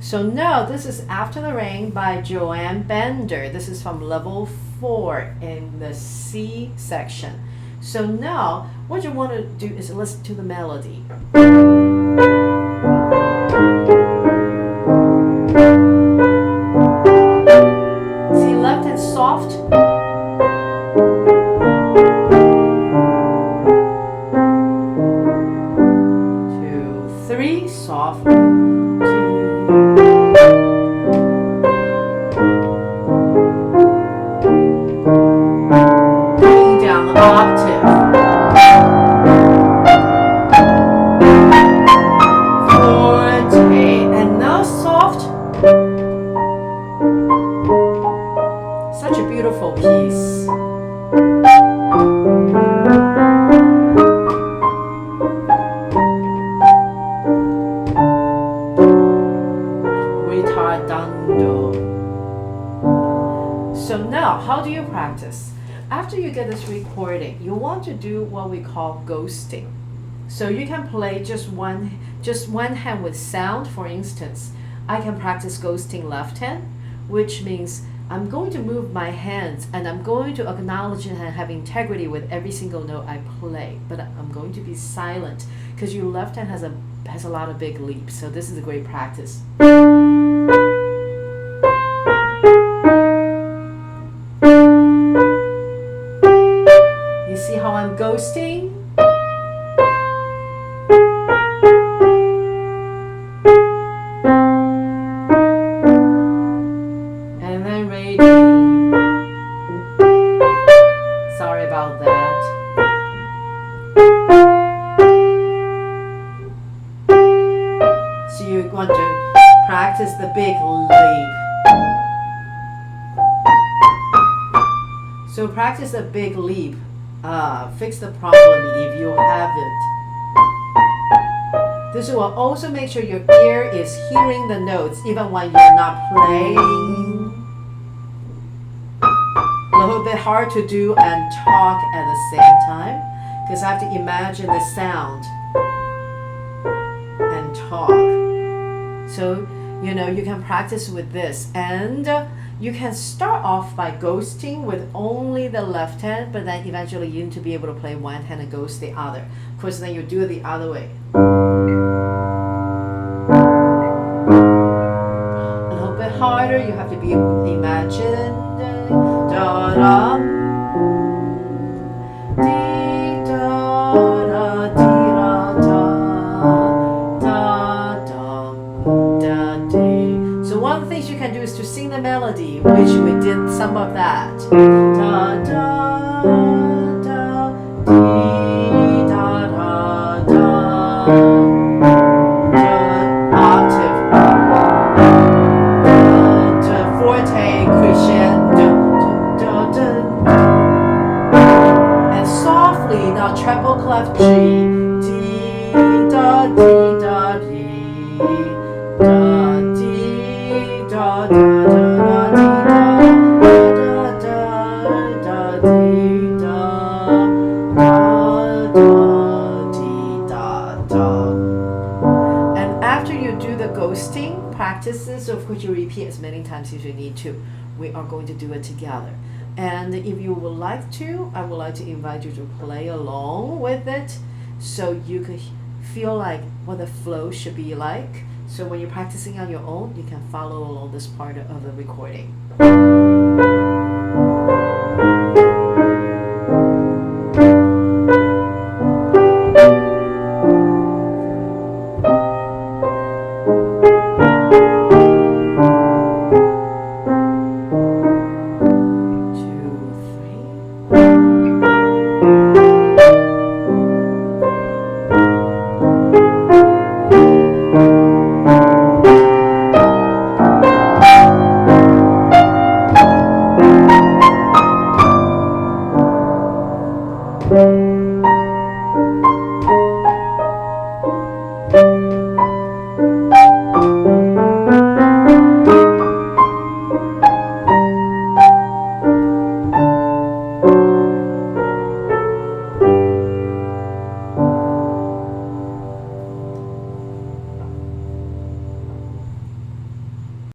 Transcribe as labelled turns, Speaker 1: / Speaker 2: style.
Speaker 1: So now this is After the Rain by Joanne Bender. This is from level 4 in the C section. So now what you want to do is listen to the melody. See, left hand soft. 2, 3, soft. Such a beautiful piece. Ritardando. So now, how do you practice? After you get this recording, you want to do what we call ghosting. So you can play just one hand with sound. For instance, I can practice ghosting left hand, which means I'm going to move my hands and I'm going to acknowledge and have integrity with every single note I play, but I'm going to be silent because your left hand has a lot of big leaps. So this is a great practice. You see how I'm ghosting? Sorry about that. So you want to practice the big leap. So practice a big leap. Fix the problem if you have it. This will also make sure your ear is hearing the notes even when you're not playing. A little bit hard to do and talk at the same time because I have to imagine the sound and talk. So you can practice with this, and you can start off by ghosting with only the left hand, but then eventually you need to be able to play one hand and ghost the other. Of course, then you do it the other way. A little bit harder, you have to be able to imagine. Da da dee da da dee da da da dee. So one of the things you can do is to sing the melody, which we did some of that. Da da da dee da da da. Octave. Da forte crescendo. And softly now treble clef G, D da D da D da D da da da da da D da da da. And after you do the ghosting practices, of course you repeat as many times as you need to. We are going to do it together. And if you would like to, I would like to invite you to play along with it so you could feel like what the flow should be like. So when you're practicing on your own, you can follow along this part of the recording.